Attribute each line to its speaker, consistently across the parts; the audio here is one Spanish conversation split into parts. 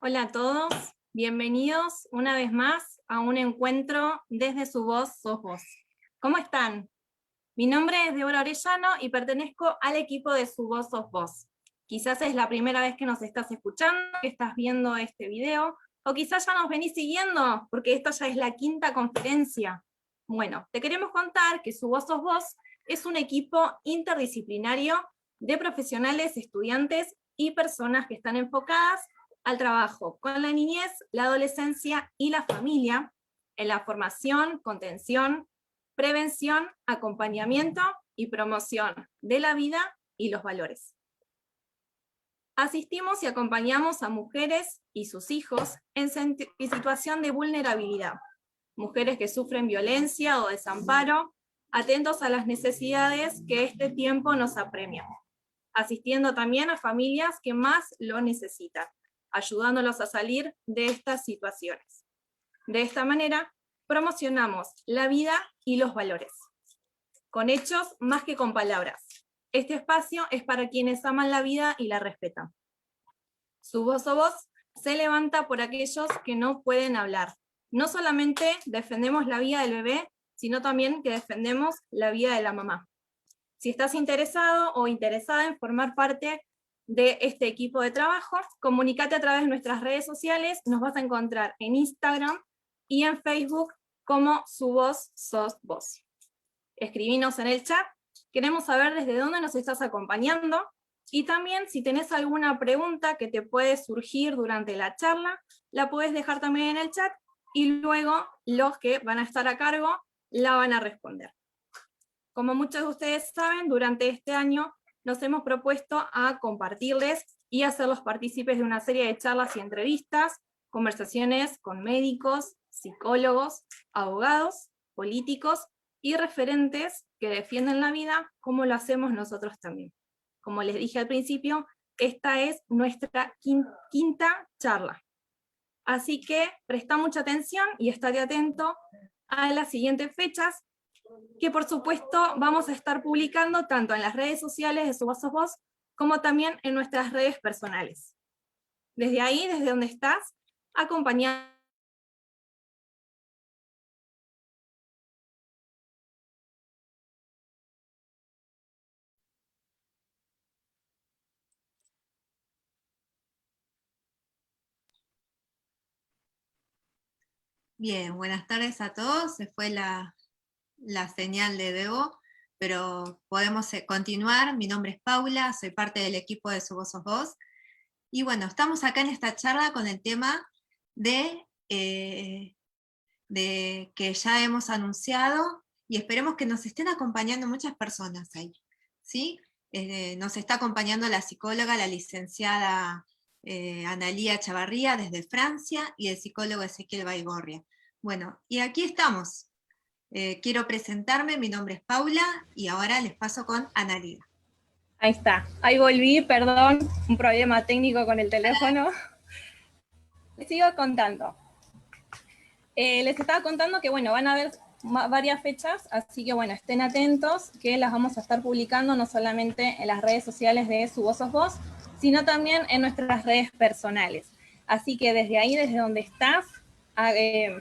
Speaker 1: Hola a todos, bienvenidos una vez más a un encuentro desde Su Voz Sos Vos. ¿Cómo están? Mi nombre es Débora Orellano y pertenezco al equipo de Su Voz Sos Vos. Quizás es la primera vez que nos estás escuchando, que estás viendo este video, o quizás ya nos venís siguiendo, porque esta ya es la quinta conferencia. Bueno, te queremos contar que Su Voz Sos Vos es un equipo interdisciplinario de profesionales, estudiantes y personas que están enfocadas al trabajo con la niñez, la adolescencia y la familia, en la formación, contención, prevención, acompañamiento y promoción de la vida y los valores. Asistimos y acompañamos a mujeres y sus hijos en situación de vulnerabilidad, mujeres que sufren violencia o desamparo, atentos a las necesidades que este tiempo nos apremia, asistiendo también a familias que más lo necesitan, ayudándolos a salir de estas situaciones. De esta manera, promocionamos la vida y los valores, con hechos más que con palabras. Este espacio es para quienes aman la vida y la respetan. Su voz o voz se levanta por aquellos que no pueden hablar. No solamente defendemos la vida del bebé, sino también que defendemos la vida de la mamá. Si estás interesado o interesada en formar parte de este equipo de trabajo, comunícate a través de nuestras redes sociales, nos vas a encontrar en Instagram y en Facebook como Su Voz Sos Vos. Escribinos en el chat, queremos saber desde dónde nos estás acompañando, y también si tenés alguna pregunta que te puede surgir durante la charla, la puedes dejar también en el chat, y luego los que van a estar a cargo la van a responder. Como muchos de ustedes saben, durante este año nos hemos propuesto a compartirles y hacerlos partícipes de una serie de charlas y entrevistas, conversaciones con médicos, psicólogos, abogados, políticos y referentes que defienden la vida como lo hacemos nosotros también. Como les dije al principio, esta es nuestra quinta charla. Así que presta mucha atención y estate atento a las siguientes fechas, que por supuesto vamos a estar publicando tanto en las redes sociales de Su Voz Sos Vos, como también en nuestras redes personales. Desde ahí, desde donde estás, acompañando.
Speaker 2: Bien, buenas tardes a todos. Se fue la señal de Debo, pero podemos continuar. Mi nombre es Paula, soy parte del equipo de Su Voz Sos Vos. Y bueno, estamos acá en esta charla con el tema de que ya hemos anunciado, y esperemos que nos estén acompañando muchas personas ahí, ¿sí? Nos está acompañando la psicóloga, la licenciada Analía Chavarría desde Francia, y el psicólogo Ezequiel Baigorria. Bueno, y aquí estamos. Quiero presentarme, mi nombre es Paula, y ahora les paso con Analía.
Speaker 1: Ahí está, ahí volví, perdón, un problema técnico con el teléfono. Les sigo contando. Les estaba contando que, bueno, van a haber varias fechas, así que, bueno, estén atentos, que las vamos a estar publicando no solamente en las redes sociales de Su Voz Sos Vos, sino también en nuestras redes personales. Así que desde ahí, desde donde estás,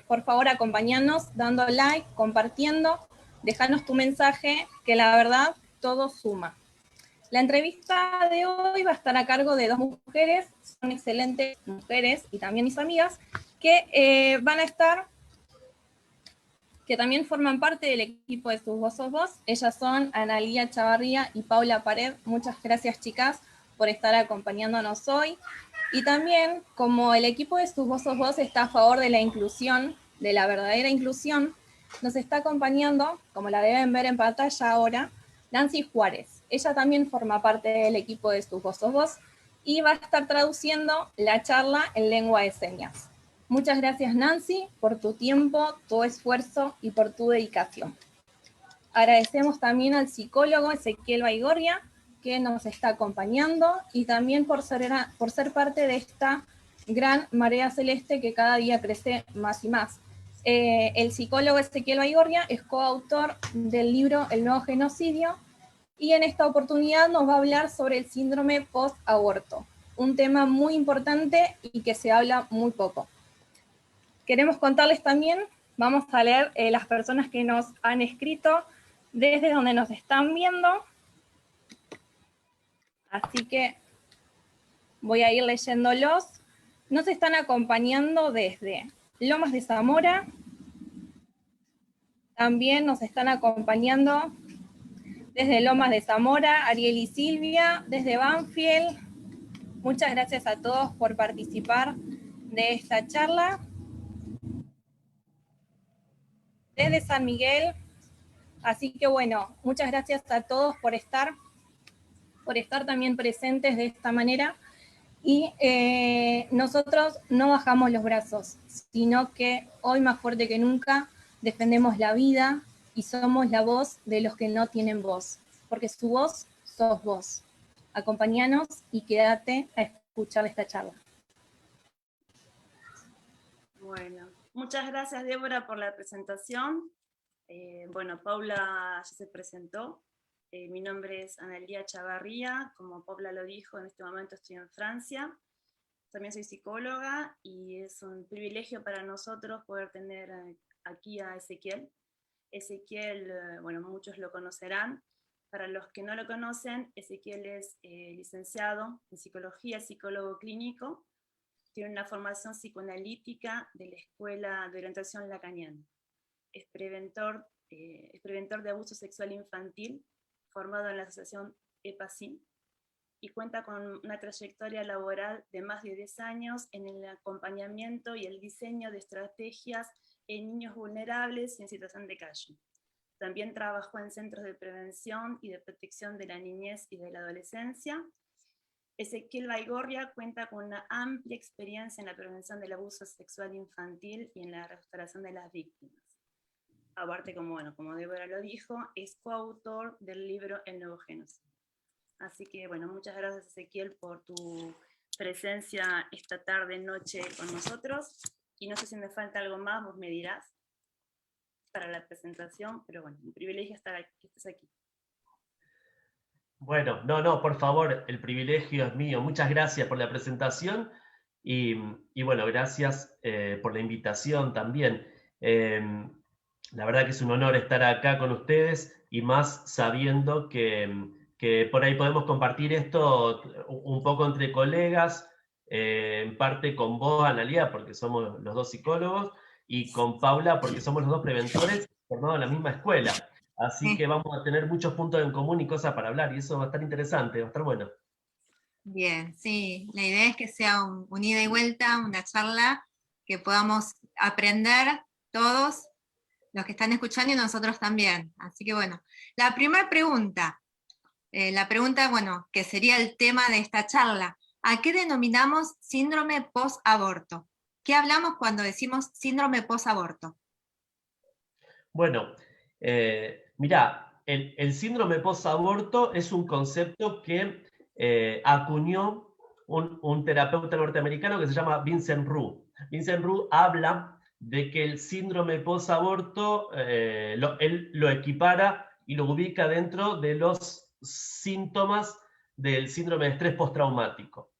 Speaker 1: por favor, acompañanos dando like, compartiendo, dejanos tu mensaje, que la verdad, todo suma. La entrevista de hoy va a estar a cargo de dos mujeres, son excelentes mujeres y también mis amigas, que van a estar, que también forman parte del equipo de Sus Voz Sos Vos. Ellas son Analía Chavarría y Paula Pared. Muchas gracias, chicas, por estar acompañándonos hoy. Y también, como el equipo de Sus Voz Sos Vos está a favor de la inclusión, de la verdadera inclusión, nos está acompañando, como la deben ver en pantalla ahora, Nancy Juárez. Ella también forma parte del equipo de Sus Voz Sos Vos y va a estar traduciendo la charla en lengua de señas. Muchas gracias, Nancy, por tu tiempo, tu esfuerzo y por tu dedicación. Agradecemos también al psicólogo Ezequiel Baigorria, que nos está acompañando, y también por ser parte de esta gran marea celeste que cada día crece más y más. El psicólogo Ezequiel Baigorria es coautor del libro El Nuevo Genocidio, y en esta oportunidad nos va a hablar sobre el síndrome post-aborto, un tema muy importante y que se habla muy poco. Queremos contarles también, vamos a leer las personas que nos han escrito desde donde nos están viendo. Así que voy a ir leyéndolos. Nos están acompañando desde Lomas de Zamora. También nos están acompañando desde Lomas de Zamora, Ariel y Silvia, desde Banfield. Muchas gracias a todos por participar de esta charla. Desde San Miguel. Así que bueno, muchas gracias a todos por estar también presentes de esta manera. Y nosotros no bajamos los brazos, sino que hoy más fuerte que nunca defendemos la vida y somos la voz de los que no tienen voz, porque su voz sos vos. Acompáñanos y quédate a escuchar esta charla.
Speaker 3: Bueno, muchas gracias Débora por la presentación. Bueno, Paula ya se presentó. Mi nombre es Analía Chavarría, como Paula lo dijo, en este momento estoy en Francia. También soy psicóloga y es un privilegio para nosotros poder tener aquí a Ezequiel. Ezequiel, bueno, muchos lo conocerán. Para los que no lo conocen, Ezequiel es licenciado en psicología, psicólogo clínico. Tiene una formación psicoanalítica de la Escuela de Orientación Lacaniana. Es preventor de abuso sexual infantil, formado en la asociación EPACIN, y cuenta con una trayectoria laboral de más de 10 años en el acompañamiento y el diseño de estrategias en niños vulnerables y en situación de calle. También trabajó en centros de prevención y de protección de la niñez y de la adolescencia. Ezequiel Baigorria cuenta con una amplia experiencia en la prevención del abuso sexual infantil y en la restauración de las víctimas. Aparte, como Débora lo dijo, es coautor del libro El Nuevo Genocidio. Así que, bueno, muchas gracias Ezequiel por tu presencia esta tarde, noche con nosotros. Y no sé si me falta algo más, vos me dirás, para la presentación, pero bueno, un privilegio que estés aquí.
Speaker 4: Bueno, no, por favor, el privilegio es mío. Muchas gracias por la presentación y bueno, gracias por la invitación también. La verdad que es un honor estar acá con ustedes y más sabiendo que por ahí podemos compartir esto un poco entre colegas, en parte con vos, Analía, porque somos los dos psicólogos, y con Paula, porque somos los dos preventores formados en la misma escuela. Así que vamos a tener muchos puntos en común y cosas para hablar, y eso va a estar interesante, va a estar bueno.
Speaker 2: Bien, sí, la idea es que sea un ida y vuelta, una charla, que podamos aprender todos los que están escuchando y nosotros también. Así que bueno, la primera pregunta, bueno, que sería el tema de esta charla, ¿a qué denominamos síndrome post-aborto? ¿Qué hablamos cuando decimos síndrome post-aborto?
Speaker 4: Bueno, mirá, el síndrome post-aborto es un concepto que acuñó un terapeuta norteamericano que se llama Vincent Roux. Vincent Roux habla de que el síndrome post-aborto él lo equipara y lo ubica dentro de los síntomas del síndrome de estrés postraumático.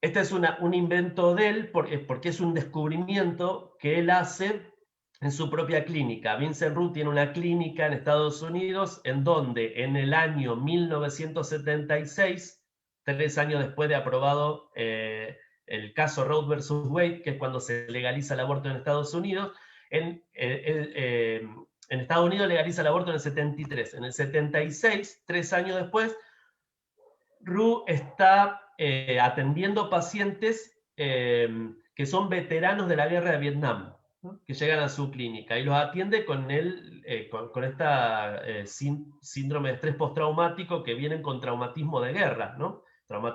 Speaker 4: Este es un invento de él porque es un descubrimiento que él hace en su propia clínica. Vincent Roux tiene una clínica en Estados Unidos en donde en el año 1976, 3 años después de aprobado el caso Roe versus Wade, que es cuando se legaliza el aborto en Estados Unidos, en Estados Unidos legaliza el aborto en el 73. En el 76, 3 años después, Roux está atendiendo pacientes que son veteranos de la guerra de Vietnam, ¿no? Que llegan a su clínica y los atiende con esta síndrome de estrés postraumático que vienen con traumatismo de guerra, ¿no? Trauma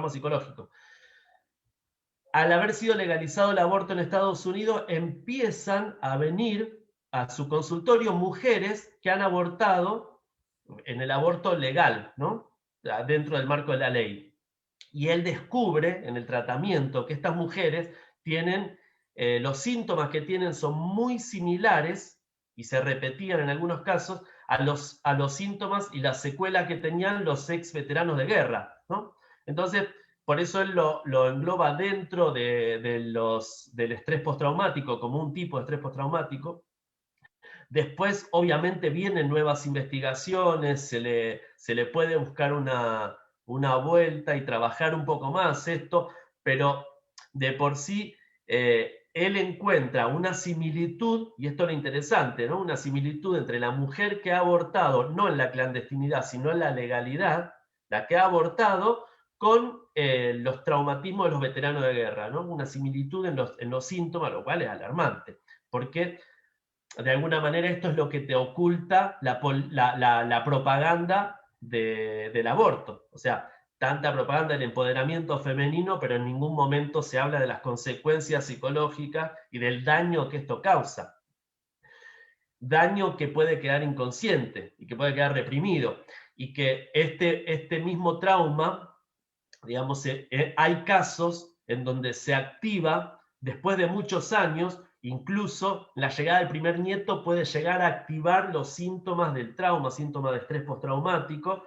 Speaker 4: psicológico. Al haber sido legalizado el aborto en Estados Unidos, empiezan a venir a su consultorio mujeres que han abortado en el aborto legal, ¿no? Dentro del marco de la ley. Y él descubre en el tratamiento que estas mujeres tienen, los síntomas que tienen son muy similares, y se repetían en algunos casos, a los síntomas y las secuelas que tenían los ex veteranos de guerra, ¿no? Entonces, por eso él lo engloba dentro del estrés postraumático, como un tipo de estrés postraumático. Después, obviamente, vienen nuevas investigaciones, se le puede buscar una vuelta y trabajar un poco más esto, pero de por sí él encuentra una similitud, y esto es lo interesante, ¿no? Una similitud entre la mujer que ha abortado, no en la clandestinidad, sino en la legalidad, la que ha abortado, con los traumatismos de los veteranos de guerra, ¿no? Una similitud en los síntomas, lo cual es alarmante, porque de alguna manera esto es lo que te oculta la propaganda del aborto. O sea, tanta propaganda del empoderamiento femenino, pero en ningún momento se habla de las consecuencias psicológicas y del daño que esto causa. Daño que puede quedar inconsciente y que puede quedar reprimido. Y que este mismo trauma, digamos, hay casos en donde se activa después de muchos años. Incluso la llegada del primer nieto puede llegar a activar los síntomas del trauma, síntomas de estrés postraumático,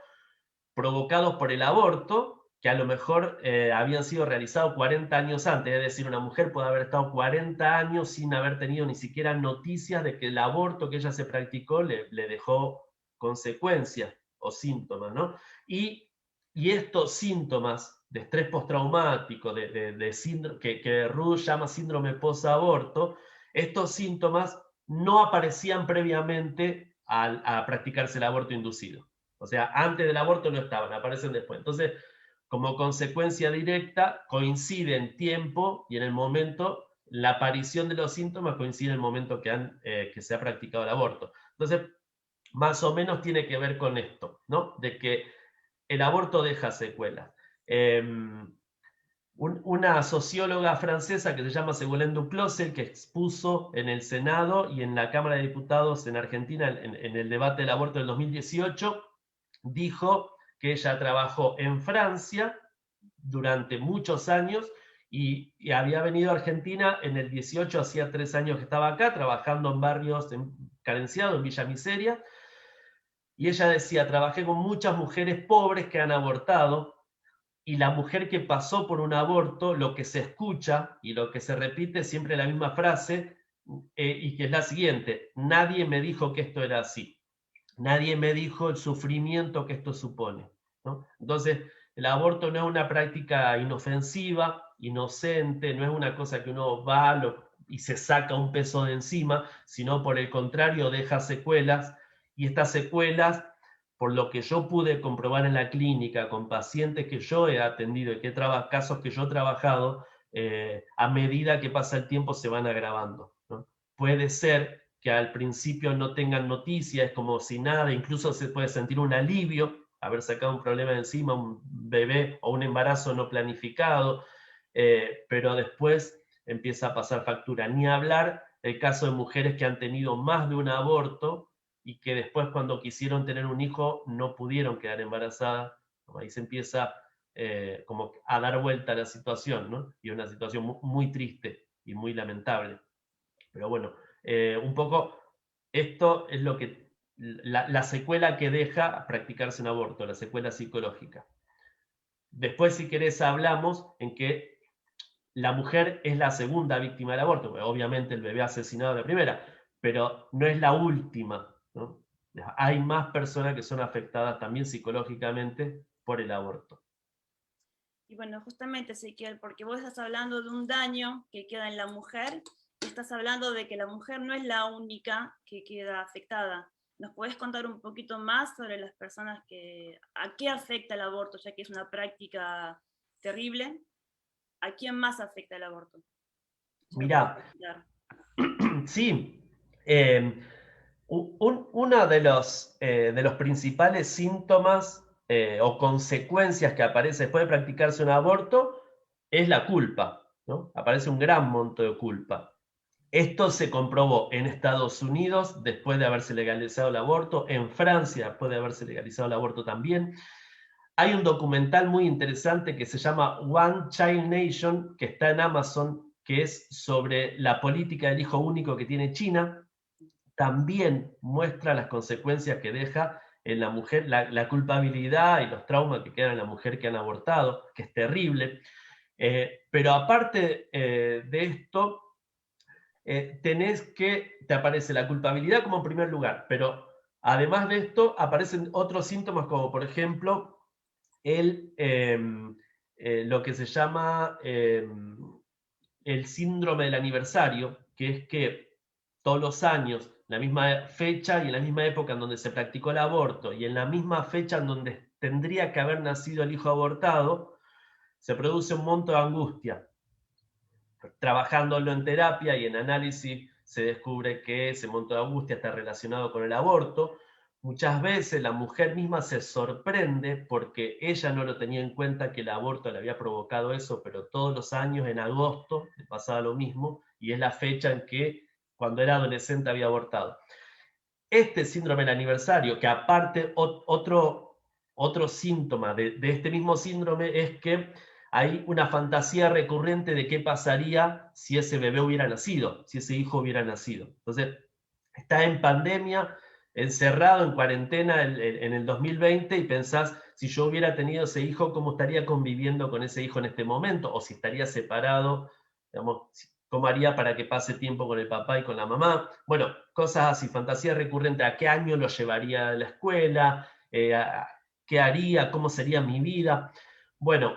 Speaker 4: provocados por el aborto, que a lo mejor habían sido realizados 40 años antes. Es decir, una mujer puede haber estado 40 años sin haber tenido ni siquiera noticias de que el aborto que ella se practicó le dejó consecuencias o síntomas, ¿no? Y estos síntomas de estrés postraumático, que Ruth llama síndrome post-aborto, estos síntomas no aparecían previamente a practicarse el aborto inducido. O sea, antes del aborto no estaban, aparecen después. Entonces, como consecuencia directa, coincide en tiempo y en el momento, la aparición de los síntomas coincide en el momento que se ha practicado el aborto. Entonces, más o menos tiene que ver con esto, ¿no? De que el aborto deja secuelas. Una socióloga francesa que se llama Ségolène Duclos, que expuso en el Senado y en la Cámara de Diputados en Argentina en el debate del aborto del 2018, dijo que ella trabajó en Francia durante muchos años y había venido a Argentina en el 18, hacía 3 años que estaba acá, trabajando en barrios carenciados, en Villa Miseria, y ella decía, trabajé con muchas mujeres pobres que han abortado, y la mujer que pasó por un aborto, lo que se escucha y lo que se repite siempre la misma frase, y que es la siguiente: nadie me dijo que esto era así, nadie me dijo el sufrimiento que esto supone, ¿no? Entonces, el aborto no es una práctica inofensiva, inocente, no es una cosa que uno va y se saca un peso de encima, sino por el contrario deja secuelas, y estas secuelas, por lo que yo pude comprobar en la clínica con pacientes que yo he atendido y casos que yo he trabajado, a medida que pasa el tiempo se van agravando, ¿no? Puede ser que al principio no tengan noticias, como si nada, incluso se puede sentir un alivio, haber sacado un problema de encima, un bebé o un embarazo no planificado, pero después empieza a pasar factura. Ni hablar el caso de mujeres que han tenido más de un aborto y que después, cuando quisieron tener un hijo, no pudieron quedar embarazadas. Ahí se empieza como a dar vuelta a la situación, ¿no? Y una situación muy triste y muy lamentable. Pero bueno, un poco esto es lo que la secuela que deja practicarse un aborto, la secuela psicológica. Después, si querés, hablamos en que la mujer es la segunda víctima del aborto. Obviamente el bebé asesinado es la primera, pero no es la última, ¿no? Hay más personas que son afectadas también psicológicamente por el aborto.
Speaker 3: Y bueno, justamente, Ezequiel, porque vos estás hablando de un daño que queda en la mujer, y estás hablando de que la mujer no es la única que queda afectada. ¿Nos podés contar un poquito más sobre las personas a qué afecta el aborto, ya que es una práctica terrible? ¿A quién más afecta el aborto?
Speaker 4: Mirá, sí, uno de los principales síntomas o consecuencias que aparece después de practicarse un aborto es la culpa, ¿no? Aparece un gran monto de culpa. Esto se comprobó en Estados Unidos después de haberse legalizado el aborto, en Francia después de haberse legalizado el aborto también. Hay un documental muy interesante que se llama One Child Nation, que está en Amazon, que es sobre la política del hijo único que tiene China. También muestra las consecuencias que deja en la mujer, la culpabilidad y los traumas que quedan en la mujer que han abortado, que es terrible. Pero aparte de esto, te aparece la culpabilidad como en primer lugar, pero además de esto aparecen otros síntomas como por ejemplo lo que se llama el síndrome del aniversario, que es que todos los años, la misma fecha y en la misma época en donde se practicó el aborto y en la misma fecha en donde tendría que haber nacido el hijo abortado, se produce un monto de angustia. Trabajándolo en terapia y en análisis se descubre que ese monto de angustia está relacionado con el aborto. Muchas veces la mujer misma se sorprende porque ella no lo tenía en cuenta que el aborto le había provocado eso, pero todos los años en agosto le pasaba lo mismo y es la fecha en que cuando era adolescente había abortado. Este síndrome del aniversario, que aparte otro síntoma de este mismo síndrome es que hay una fantasía recurrente de qué pasaría si ese bebé hubiera nacido, si ese hijo hubiera nacido. Entonces, está en pandemia, encerrado en cuarentena en el 2020 y pensás, si yo hubiera tenido ese hijo, ¿cómo estaría conviviendo con ese hijo en este momento? O si estaría separado, digamos, ¿cómo haría para que pase tiempo con el papá y con la mamá? Bueno, cosas así, fantasía recurrente, ¿a qué año lo llevaría a la escuela? ¿Qué haría? ¿Cómo sería mi vida? Bueno,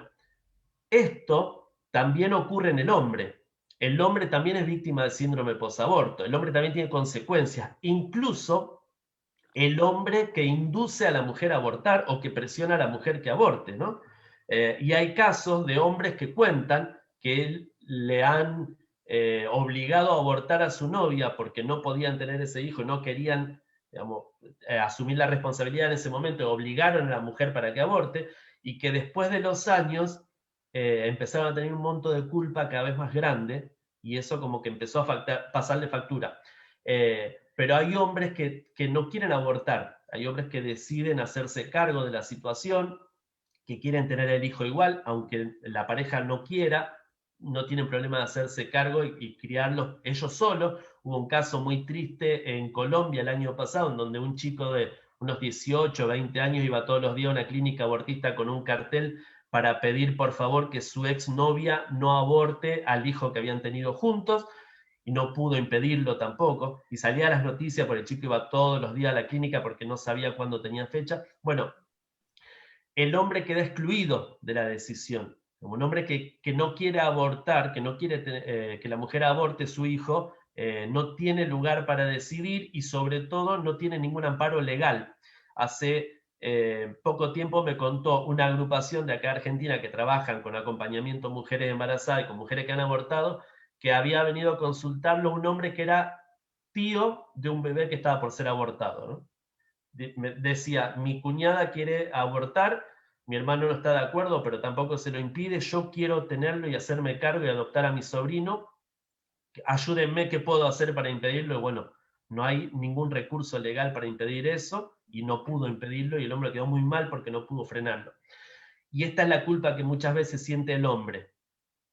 Speaker 4: esto también ocurre en el hombre. El hombre también es víctima del síndrome posaborto. El hombre también tiene consecuencias. Incluso el hombre que induce a la mujer a abortar o que presiona a la mujer que aborte, ¿no? Y hay casos de hombres que cuentan que le han obligado a abortar a su novia porque no podían tener ese hijo, no querían, digamos, asumir la responsabilidad en ese momento, obligaron a la mujer para que aborte, y que después de los años empezaron a tener un monto de culpa cada vez más grande, y eso como que empezó a pasarle factura. Pero hay hombres que no quieren abortar, hay hombres que deciden hacerse cargo de la situación, que quieren tener el hijo igual, aunque la pareja no quiera, no tienen problema de hacerse cargo y criarlos ellos solos. Hubo un caso muy triste en Colombia el año pasado, en donde un chico de unos 18, 20 años iba todos los días a una clínica abortista con un cartel para pedir por favor que su exnovia no aborte al hijo que habían tenido juntos, y no pudo impedirlo tampoco, y salía a las noticias porque el chico iba todos los días a la clínica porque no sabía cuándo tenía fecha. Bueno, el hombre queda excluido de la decisión. Como un hombre que no quiere abortar, que no quiere que la mujer aborte su hijo, no tiene lugar para decidir y sobre todo no tiene ningún amparo legal. Hace poco tiempo me contó una agrupación de acá de Argentina que trabajan con acompañamiento a mujeres embarazadas y con mujeres que han abortado, que había venido a consultarlo un hombre que era tío de un bebé que estaba por ser abortado, ¿no? Me decía, mi cuñada quiere abortar, mi hermano no está de acuerdo, pero tampoco se lo impide, yo quiero tenerlo y hacerme cargo y adoptar a mi sobrino, ayúdenme, ¿qué puedo hacer para impedirlo? Y bueno, no hay ningún recurso legal para impedir eso, y no pudo impedirlo, y el hombre quedó muy mal porque no pudo frenarlo. Y esta es la culpa que muchas veces siente el hombre,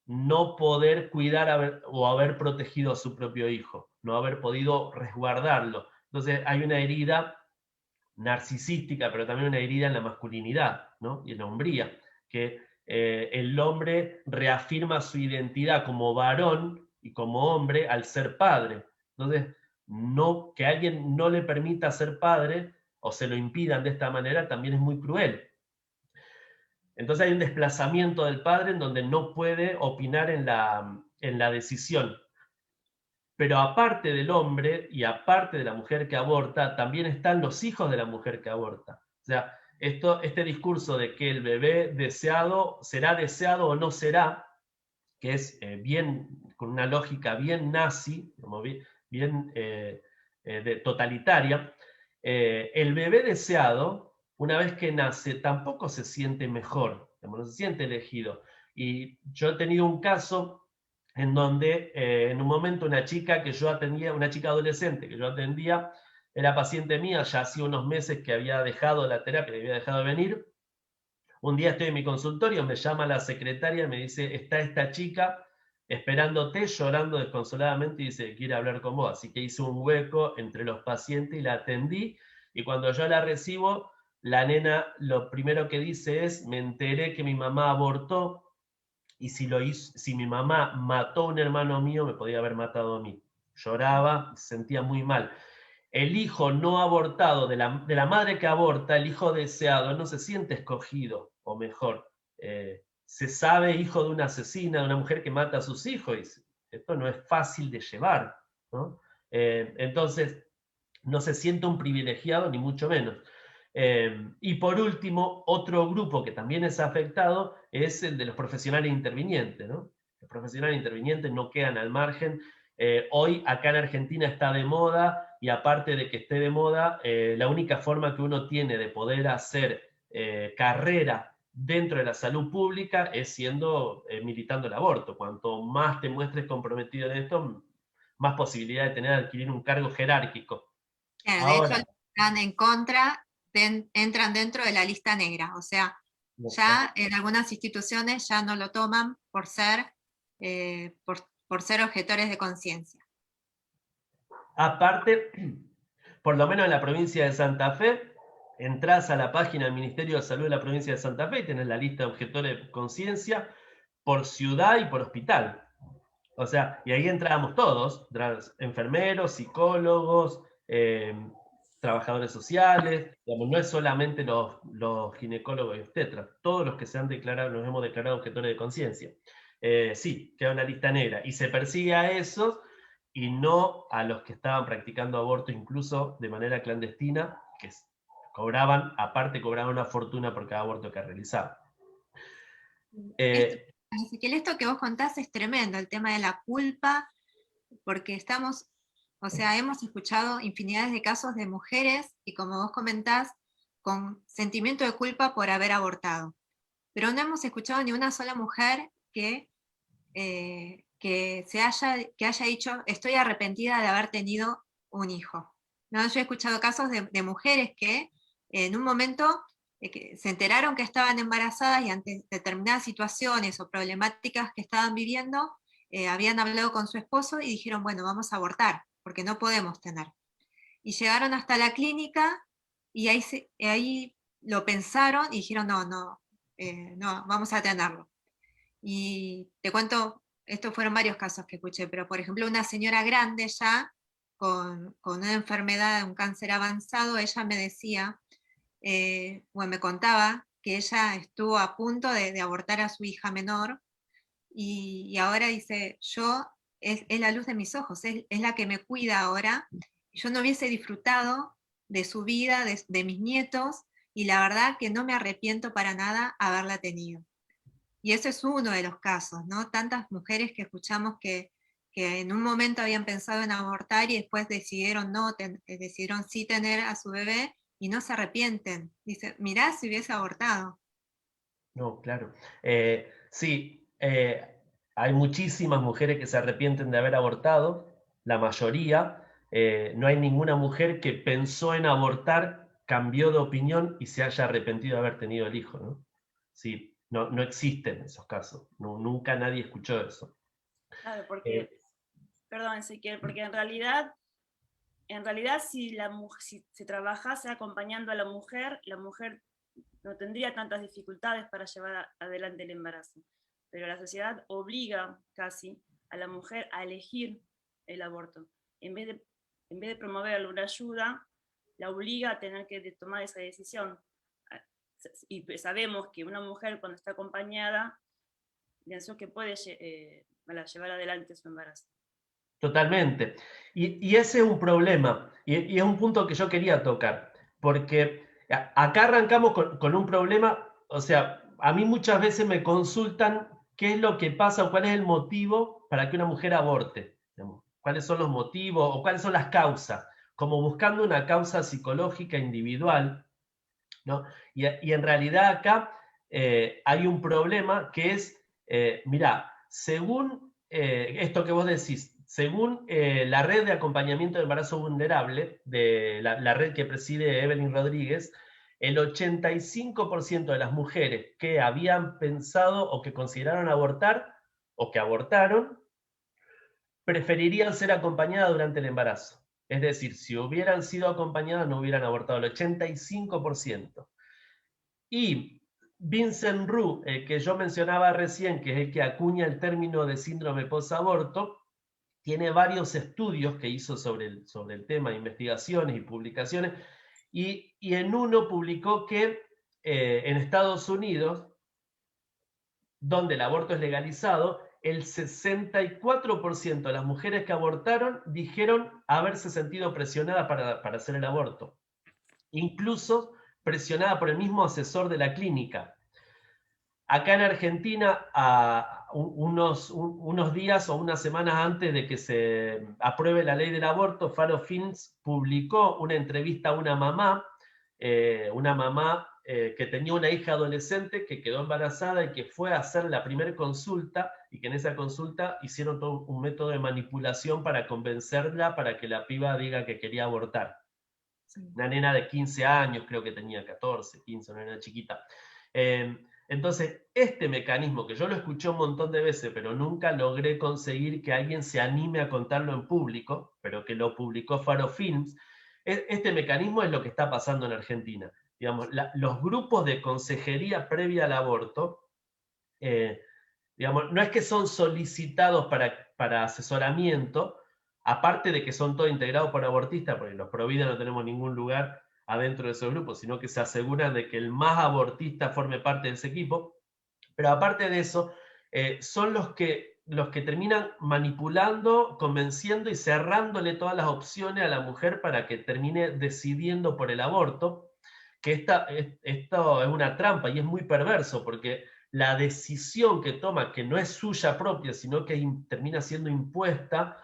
Speaker 4: no poder cuidar o haber protegido a su propio hijo, no haber podido resguardarlo. Entonces hay una herida narcisística, pero también una herida en la masculinidad, ¿no? Y en la hombría, que el hombre reafirma su identidad como varón y como hombre al ser padre. Entonces, no, que alguien no le permita ser padre o se lo impidan de esta manera también es muy cruel. Entonces hay un desplazamiento del padre en donde no puede opinar en la decisión. Pero aparte del hombre y aparte de la mujer que aborta, también están los hijos de la mujer que aborta. O sea, este discurso de que el bebé deseado será deseado o no será, que es con una lógica bien nazi, como bien totalitaria, el bebé deseado, una vez que nace, tampoco se siente mejor, no se siente elegido. Y yo he tenido un caso en donde en un momento una chica que yo atendía, una chica adolescente que yo atendía, era paciente mía, ya hacía unos meses que había dejado la terapia, que había dejado de venir. Un día estoy en mi consultorio, me llama la secretaria y me dice, está esta chica esperándote, llorando desconsoladamente, y dice, quiere hablar con vos. Así que hice un hueco entre los pacientes y la atendí, Y cuando yo la recibo, la nena lo primero que dice es, me enteré que mi mamá abortó, y si mi mamá mató a un hermano mío, me podía haber matado a mí. Lloraba, se sentía muy mal. El hijo no abortado, de la madre que aborta, el hijo deseado, no se siente escogido, o mejor, se sabe hijo de una asesina, de una mujer que mata a sus hijos, y esto no es fácil de llevar, ¿no? Entonces, no se siente un privilegiado, ni mucho menos. Y por último, otro grupo que también es afectado es el de los profesionales intervinientes, ¿no? Los profesionales intervinientes no quedan al margen. Hoy acá en Argentina está de moda, y aparte de que esté de moda, la única forma que uno tiene de poder hacer carrera dentro de la salud pública es siendo militando el aborto. Cuanto más te muestres comprometido en esto, más posibilidad de tener adquirir un cargo jerárquico.
Speaker 2: De
Speaker 4: Ahora,
Speaker 2: hecho, los que están en contra entran dentro de la lista negra, o sea, ya en algunas instituciones ya no lo toman por ser objetores de conciencia.
Speaker 4: aparte, por lo menos en la provincia de Santa Fe, entras a la página del Ministerio de Salud de la provincia de Santa Fe y tenés la lista de objetores de conciencia por ciudad y por hospital. O sea, y ahí entrábamos todos, enfermeros, psicólogos, trabajadores sociales, digamos, no es solamente los ginecólogos y obstetras, todos los que se han declarado, nos hemos declarado objetores de conciencia. Sí, queda una lista negra, y se persigue a esos y no a los que estaban practicando aborto incluso de manera clandestina, que aparte cobraban una fortuna por cada aborto que realizaban.
Speaker 2: Ezequiel, esto que vos contás es tremendo, el tema de la culpa, porque hemos escuchado infinidades de casos de mujeres, y como vos comentás, con sentimiento de culpa por haber abortado. Pero no hemos escuchado ni una sola mujer que haya dicho, estoy arrepentida de haber tenido un hijo. ¿No? Yo he escuchado casos de mujeres que en un momento que se enteraron que estaban embarazadas, y ante determinadas situaciones o problemáticas que estaban viviendo, habían hablado con su esposo y dijeron, bueno, vamos a abortar, porque no podemos tener. Y llegaron hasta la clínica, y ahí lo pensaron y dijeron, no, vamos a tenerlo. Y te cuento, estos fueron varios casos que escuché, pero por ejemplo una señora grande ya, con una enfermedad, un cáncer avanzado, ella me decía, me contaba que ella estuvo a punto de abortar a su hija menor, y ahora dice, es la luz de mis ojos, es la que me cuida ahora. Yo no hubiese disfrutado de su vida, de mis nietos, y la verdad que no me arrepiento para nada haberla tenido. Y eso es uno de los casos, ¿no? Tantas mujeres que escuchamos que en un momento habían pensado en abortar y después decidieron decidieron sí tener a su bebé y no se arrepienten. Dice, mirá si hubiese abortado.
Speaker 4: No, claro. Sí, hay muchísimas mujeres que se arrepienten de haber abortado, la mayoría. No hay ninguna mujer que pensó en abortar, cambió de opinión y se haya arrepentido de haber tenido el hijo, ¿no? Sí, no existen esos casos. Nunca nadie escuchó eso.
Speaker 3: Claro, porque, perdón, Ezequiel, porque en realidad si se trabajase acompañando a la mujer no tendría tantas dificultades para llevar adelante el embarazo. Pero la sociedad obliga casi a la mujer a elegir el aborto. En vez de promoverle una ayuda, la obliga a tener que tomar esa decisión. Y sabemos que una mujer, cuando está acompañada, pienso que puede llevar adelante su embarazo.
Speaker 4: Totalmente. Y ese es un problema, y es un punto que yo quería tocar, porque acá arrancamos con un problema. O sea, a mí muchas veces me consultan qué es lo que pasa o cuál es el motivo para que una mujer aborte, digamos, cuáles son los motivos o cuáles son las causas, como buscando una causa psicológica individual, ¿no? Y en realidad acá hay un problema que es, mirá, según esto que vos decís, según la red de acompañamiento de embarazo vulnerable, de la red que preside Evelyn Rodríguez, el 85% de las mujeres que habían pensado o que consideraron abortar o que abortaron, preferirían ser acompañadas durante el embarazo. Es decir, si hubieran sido acompañadas no hubieran abortado el 85%. Y Vincent Roux, que yo mencionaba recién, que es el que acuña el término de síndrome post-aborto, tiene varios estudios que hizo sobre el tema, investigaciones y publicaciones, y en uno publicó que en Estados Unidos, donde el aborto es legalizado, el 64% de las mujeres que abortaron dijeron haberse sentido presionadas para hacer el aborto. Incluso presionada por el mismo asesor de la clínica. Acá en Argentina, unos días o unas semanas antes de que se apruebe la ley del aborto, Faro Films publicó una entrevista a una mamá que tenía una hija adolescente que quedó embarazada y que fue a hacer la primera consulta, y que en esa consulta hicieron todo un método de manipulación para convencerla para que la piba diga que quería abortar. Una nena de 15 años, creo que tenía 14, 15, una nena chiquita. Entonces, este mecanismo, que yo lo escuché un montón de veces, pero nunca logré conseguir que alguien se anime a contarlo en público, pero que lo publicó Faro Films, este mecanismo es lo que está pasando en Argentina. Digamos, los grupos de consejería previa al aborto, digamos, no es que son solicitados para asesoramiento, aparte de que son todos integrados por abortistas, porque los Provida no tenemos ningún lugar adentro de esos grupos, sino que se aseguran de que el más abortista forme parte de ese equipo. Pero aparte de eso, son los que terminan manipulando, convenciendo y cerrándole todas las opciones a la mujer para que termine decidiendo por el aborto, que esto es una trampa y es muy perverso, porque la decisión que toma, que no es suya propia, sino que termina siendo impuesta,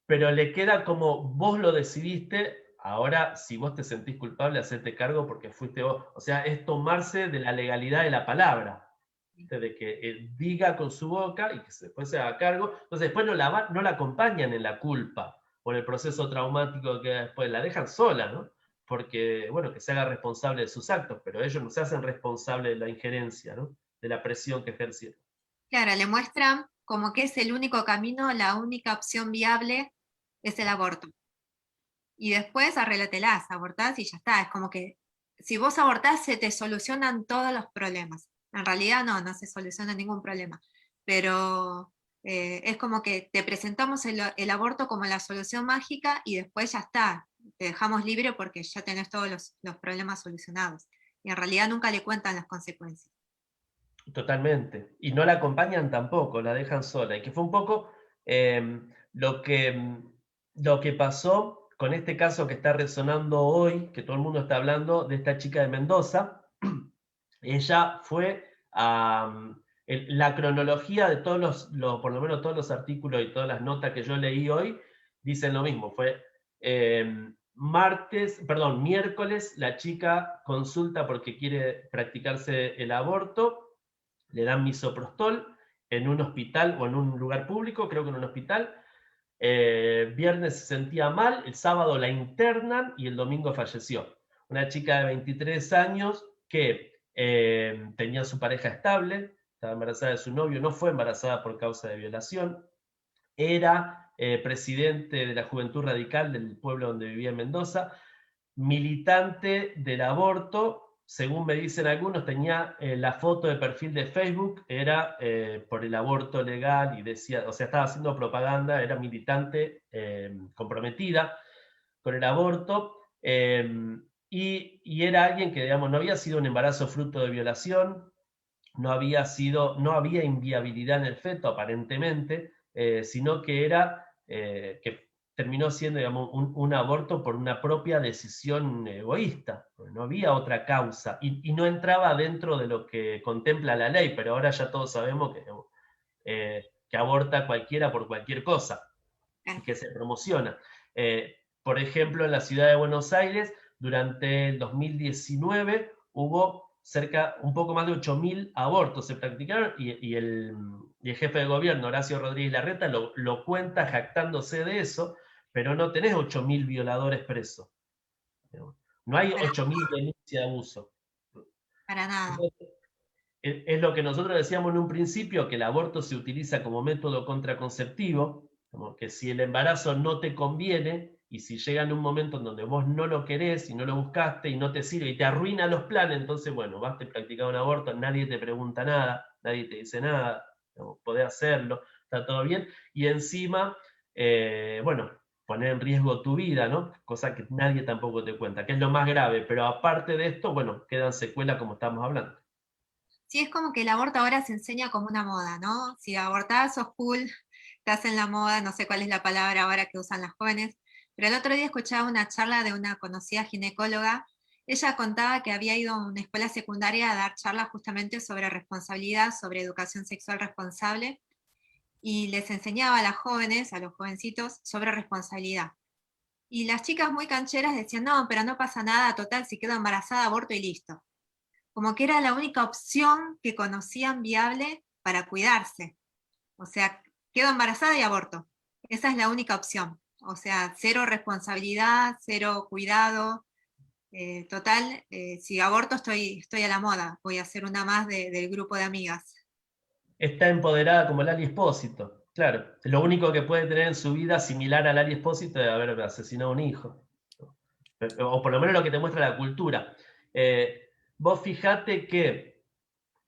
Speaker 4: pero le queda como vos lo decidiste, ahora si vos te sentís culpable, hacete cargo porque fuiste vos. O sea, es tomarse de la legalidad de la palabra, de que él diga con su boca y que después se haga cargo. Entonces después no la acompañan en la culpa o en el proceso traumático que después la dejan sola, ¿no? Porque, bueno, que se haga responsable de sus actos, pero ellos no se hacen responsables de la injerencia, ¿no? De la presión que ejercieron.
Speaker 2: Claro, le muestran como que es el único camino, la única opción viable es el aborto. Y después arréglatelas, abortás y ya está. Es como que si vos abortás se te solucionan todos los problemas. En realidad no se soluciona ningún problema. Pero es como que te presentamos el aborto como la solución mágica y después ya está. Te dejamos libre porque ya tenés todos los problemas solucionados. Y en realidad nunca le cuentan las consecuencias.
Speaker 4: Totalmente. Y no la acompañan tampoco, la dejan sola. Y que fue un poco lo que pasó con este caso que está resonando hoy, que todo el mundo está hablando, de esta chica de Mendoza. Ella fue a la cronología de todos por lo menos todos los artículos y todas las notas que yo leí hoy, dicen lo mismo. Fue miércoles, la chica consulta porque quiere practicarse el aborto. Le dan misoprostol en un hospital o en un lugar público, creo que en un hospital. Viernes se sentía mal, el sábado la internan y el domingo falleció. Una chica de 23 años que tenía su pareja estable, estaba embarazada de su novio, no fue embarazada por causa de violación, era presidente de la Juventud Radical del pueblo donde vivía en Mendoza, militante del aborto. Según me dicen algunos, tenía la foto de perfil de Facebook, era por el aborto legal y decía, o sea, estaba haciendo propaganda, era militante comprometida con el aborto, y era alguien que, digamos, no había sido un embarazo fruto de violación, no había inviabilidad en el feto aparentemente, sino que que terminó siendo, digamos, un aborto por una propia decisión egoísta. No había otra causa y no entraba dentro de lo que contempla la ley, pero ahora ya todos sabemos que aborta cualquiera por cualquier cosa y que se promociona. Por ejemplo, en la ciudad de Buenos Aires, durante el 2019 hubo un poco más de 8.000 abortos se practicaron, y el jefe de gobierno, Horacio Rodríguez Larreta, lo cuenta jactándose de eso, pero no tenés 8.000 violadores presos. No hay 8.000 denuncias de abuso.
Speaker 2: Para nada.
Speaker 4: Entonces, es lo que nosotros decíamos en un principio, que el aborto se utiliza como método contraconceptivo, Como que si el embarazo no te conviene, y si llega en un momento en donde vos no lo querés y no lo buscaste y no te sirve y te arruina los planes, entonces bueno, vas a practicar un aborto, nadie te pregunta nada, nadie te dice nada, podés hacerlo, está todo bien, y encima, bueno, poner en riesgo tu vida, ¿no? Cosa que nadie tampoco te cuenta, que es lo más grave, pero aparte de esto, bueno, quedan secuelas como estamos hablando.
Speaker 2: Sí, es como que el aborto ahora se enseña como una moda, ¿no? Si abortás sos cool, estás en la moda, no sé cuál es la palabra ahora que usan las jóvenes, pero el otro día escuchaba una charla de una conocida ginecóloga. Ella contaba que había ido a una escuela secundaria a dar charlas justamente sobre responsabilidad, sobre educación sexual responsable, y les enseñaba a las jóvenes, a los jovencitos, sobre responsabilidad. Y las chicas muy cancheras decían, no, pero no pasa nada, total, si quedo embarazada, aborto y listo. Como que era la única opción que conocían viable para cuidarse. O sea, quedo embarazada y aborto. Esa es la única opción. O sea, cero responsabilidad, cero cuidado. Total, si aborto estoy a la moda. Voy a ser una más del grupo de amigas.
Speaker 4: Está empoderada como Lali Espósito, claro. Lo único que puede tener en su vida similar a Lali Espósito es haber asesinado a un hijo. O por lo menos lo que te muestra la cultura. Vos fijate que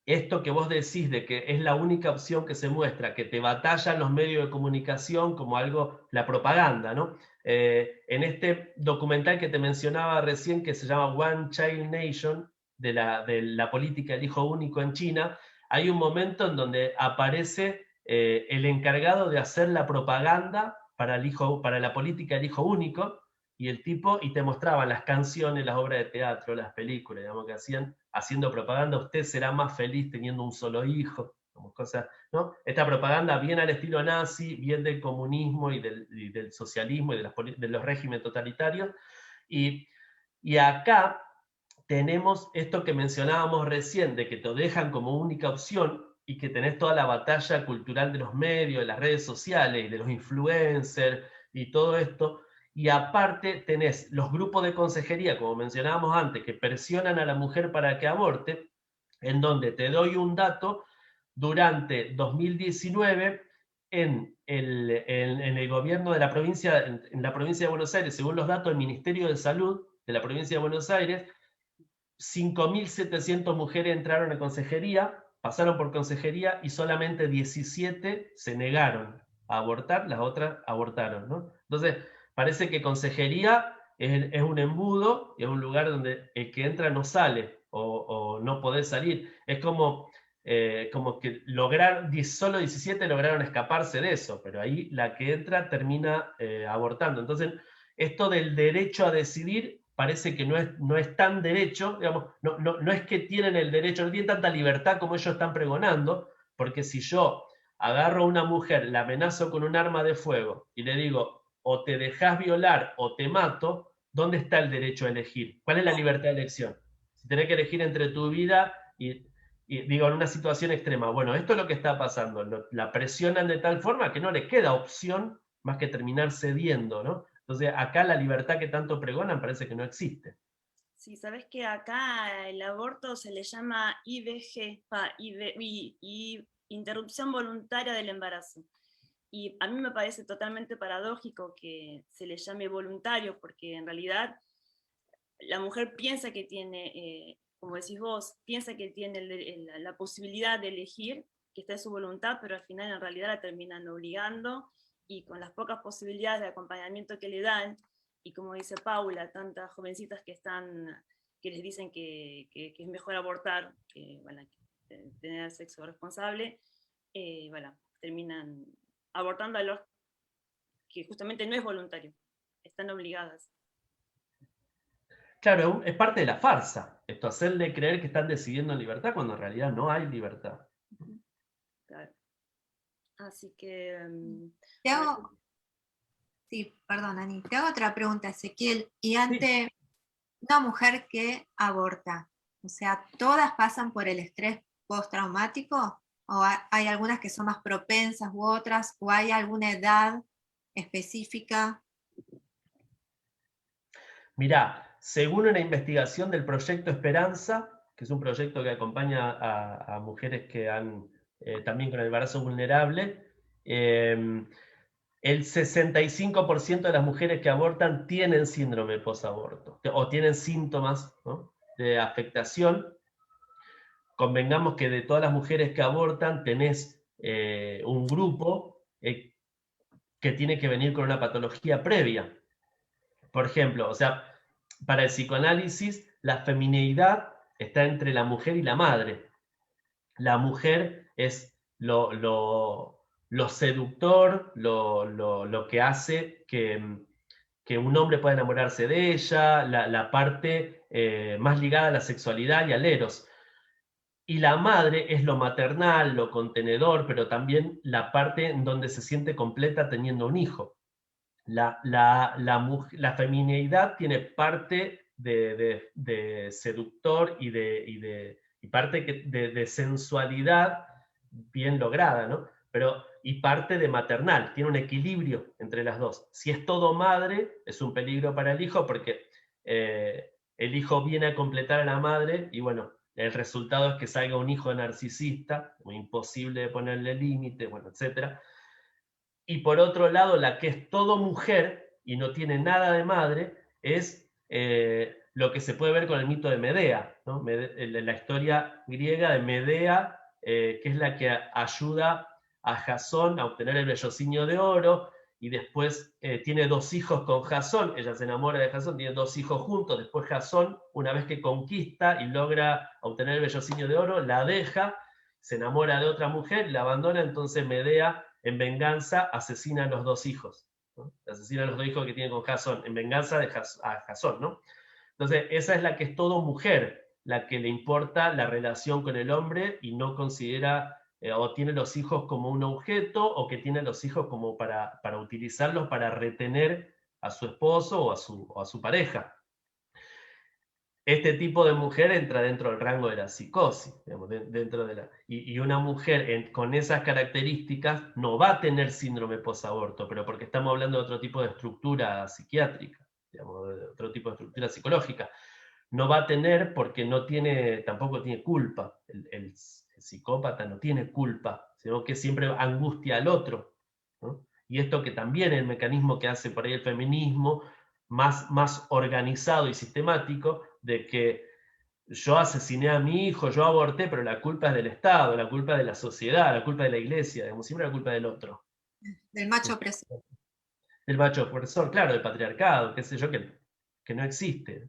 Speaker 4: esto que vos decís de que es la única opción que se muestra, que te batallan los medios de comunicación como algo, la propaganda, ¿no? En este documental que te mencionaba recién, que se llama One Child Nation, de la política del hijo único en China, hay un momento en donde aparece el encargado de hacer la propaganda para la política del hijo único, y el tipo, y te mostraban las canciones, las obras de teatro, las películas, digamos, que hacían, haciendo propaganda, usted será más feliz teniendo un solo hijo, como cosas, ¿no? Esta propaganda bien al estilo nazi, bien del comunismo y del socialismo y de los regímenes totalitarios, y acá tenemos esto que mencionábamos recién, de que te dejan como única opción y que tenés toda la batalla cultural de los medios, de las redes sociales y de los influencers y todo esto. Y aparte tenés los grupos de consejería, como mencionábamos antes, que presionan a la mujer para que aborte, en donde te doy un dato, durante 2019, en el gobierno de la provincia, en la provincia de Buenos Aires, según los datos del Ministerio de Salud de la provincia de Buenos Aires, 5.700 mujeres entraron a consejería, pasaron por consejería y solamente 17 se negaron a abortar, las otras abortaron, ¿no? Entonces, parece que consejería es un embudo, es un lugar donde el que entra no sale o no podés salir. Es como que solo 17 lograron escaparse de eso, pero ahí la que entra termina abortando. Entonces, esto del derecho a decidir parece que no es tan derecho, digamos, no es que tienen el derecho, no tienen tanta libertad como ellos están pregonando, porque si yo agarro a una mujer, la amenazo con un arma de fuego y le digo, o te dejas violar o te mato, ¿dónde está el derecho a elegir? ¿Cuál es la libertad de elección? Si tenés que elegir entre tu vida y digo, en una situación extrema, bueno, esto es lo que está pasando, la presionan de tal forma que no le queda opción más que terminar cediendo, ¿no? Entonces, acá la libertad que tanto pregonan parece que no existe.
Speaker 3: Sí, sabes que acá el aborto se le llama IVG, interrupción voluntaria del embarazo. Y a mí me parece totalmente paradójico que se le llame voluntario, porque en realidad la mujer piensa que tiene, como decís vos, piensa que tiene la posibilidad de elegir, que está en su voluntad, pero al final en realidad la terminan obligando, y con las pocas posibilidades de acompañamiento que le dan, y como dice Paula, tantas jovencitas que les dicen que es mejor abortar que, bueno, tener sexo responsable, bueno, terminan abortando a los que justamente no es voluntario, están obligadas.
Speaker 4: Claro, es parte de la farsa, esto, hacerle creer que están decidiendo en libertad cuando en realidad no hay libertad.
Speaker 3: Claro. Así que...
Speaker 2: Te hago, sí, perdón, Ani, te hago otra pregunta, Ezequiel. Y ante una mujer que aborta, o sea, ¿todas pasan por el estrés postraumático? ¿O hay algunas que son más propensas u otras? ¿O hay alguna edad específica?
Speaker 4: Mirá, según una investigación del Proyecto Esperanza, que es un proyecto que acompaña a mujeres que han también con el embarazo vulnerable, el 65% de las mujeres que abortan tienen síndrome posaborto, o tienen síntomas, ¿no?, de afectación. Convengamos que de todas las mujeres que abortan tenés un grupo que tiene que venir con una patología previa. Por ejemplo, o sea, para el psicoanálisis, la femineidad está entre la mujer y la madre. La mujer es lo seductor, lo que hace que un hombre pueda enamorarse de ella, la parte más ligada a la sexualidad y al eros. Y la madre es lo maternal, lo contenedor, pero también la parte en donde se siente completa teniendo un hijo. La femineidad tiene parte de seductor y parte de sensualidad bien lograda, ¿no? Y parte de maternal, tiene un equilibrio entre las dos. Si es todo madre, es un peligro para el hijo porque el hijo viene a completar a la madre y bueno, el resultado es que salga un hijo narcisista, muy imposible de ponerle límite, bueno, etc. Y por otro lado, la que es todo mujer y no tiene nada de madre, es lo que se puede ver con el mito de Medea, ¿no? La historia griega de Medea, que es la que ayuda a Jasón a obtener el vellocinio de oro, y después tiene 2 hijos con Jasón, ella se enamora de Jasón, tiene 2 hijos juntos, después Jasón, una vez que conquista y logra obtener el vellocinio de oro, la deja, se enamora de otra mujer, la abandona, entonces Medea, en venganza, asesina a los 2 hijos, ¿no? Asesina a los 2 hijos que tiene con Jasón, en venganza a Jasón, ¿no? Entonces, esa es la que es todo mujer, la que le importa la relación con el hombre y no considera o tiene los hijos como un objeto, o que tiene los hijos como para utilizarlos para retener a su esposo o a su pareja. Este tipo de mujer entra dentro del rango de la psicosis, digamos, y una mujer con esas características no va a tener síndrome posaborto, pero porque estamos hablando de otro tipo de estructura psiquiátrica, digamos, de otro tipo de estructura psicológica. No va a tener porque tampoco tiene culpa. El psicópata no tiene culpa, sino que siempre angustia al otro, ¿no? Y esto que también es el mecanismo que hace por ahí el feminismo, más organizado y sistemático, de que yo asesiné a mi hijo, yo aborté, pero la culpa es del Estado, la culpa es de la sociedad, la culpa de la iglesia, digamos, siempre la culpa del otro.
Speaker 2: Del macho opresor.
Speaker 4: Del macho opresor, claro, del patriarcado, qué sé yo, que no existe.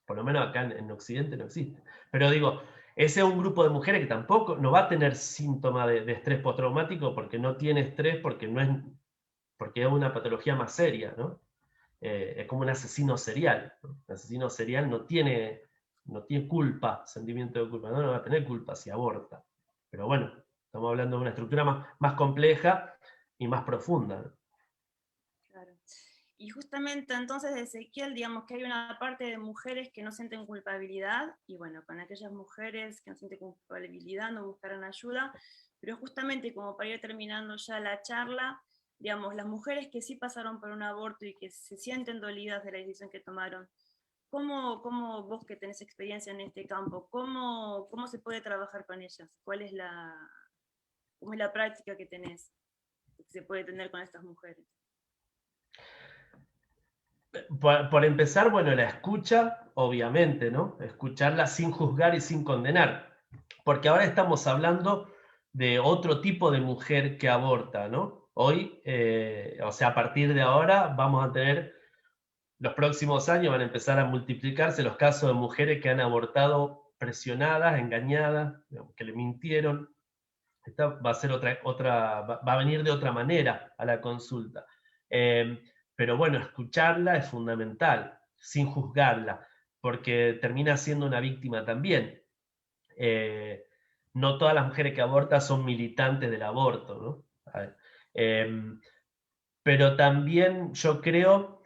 Speaker 4: Por lo menos acá en Occidente no existe. Pero digo, ese es un grupo de mujeres que tampoco no va a tener síntoma de estrés postraumático porque no tiene estrés, porque es una patología más seria, ¿no? Es como un asesino serial, ¿no? Un asesino serial no tiene culpa, sentimiento de culpa, no va a tener culpa si aborta. Pero bueno, estamos hablando de una estructura más compleja y más profunda, ¿no?
Speaker 3: Claro. Y justamente entonces de Ezequiel, digamos que hay una parte de mujeres que no sienten culpabilidad, y bueno, con aquellas mujeres que no sienten culpabilidad no buscarán ayuda, pero justamente como para ir terminando ya la charla, digamos, las mujeres que sí pasaron por un aborto y que se sienten dolidas de la decisión que tomaron, ¿cómo vos que tenés experiencia en este campo, cómo se puede trabajar con ellas? ¿Cómo es la práctica que tenés, que se puede tener con estas mujeres?
Speaker 4: Por empezar, bueno, la escucha, obviamente, ¿no? Escucharla sin juzgar y sin condenar. Porque ahora estamos hablando de otro tipo de mujer que aborta, ¿no? Hoy, o sea, a partir de ahora vamos a tener, los próximos años van a empezar a multiplicarse los casos de mujeres que han abortado presionadas, engañadas, digamos, que le mintieron. Esta va a ser va a venir de otra manera a la consulta. Pero bueno, escucharla es fundamental, sin juzgarla, porque termina siendo una víctima también. No todas las mujeres que abortan son militantes del aborto, ¿no? Pero también yo creo,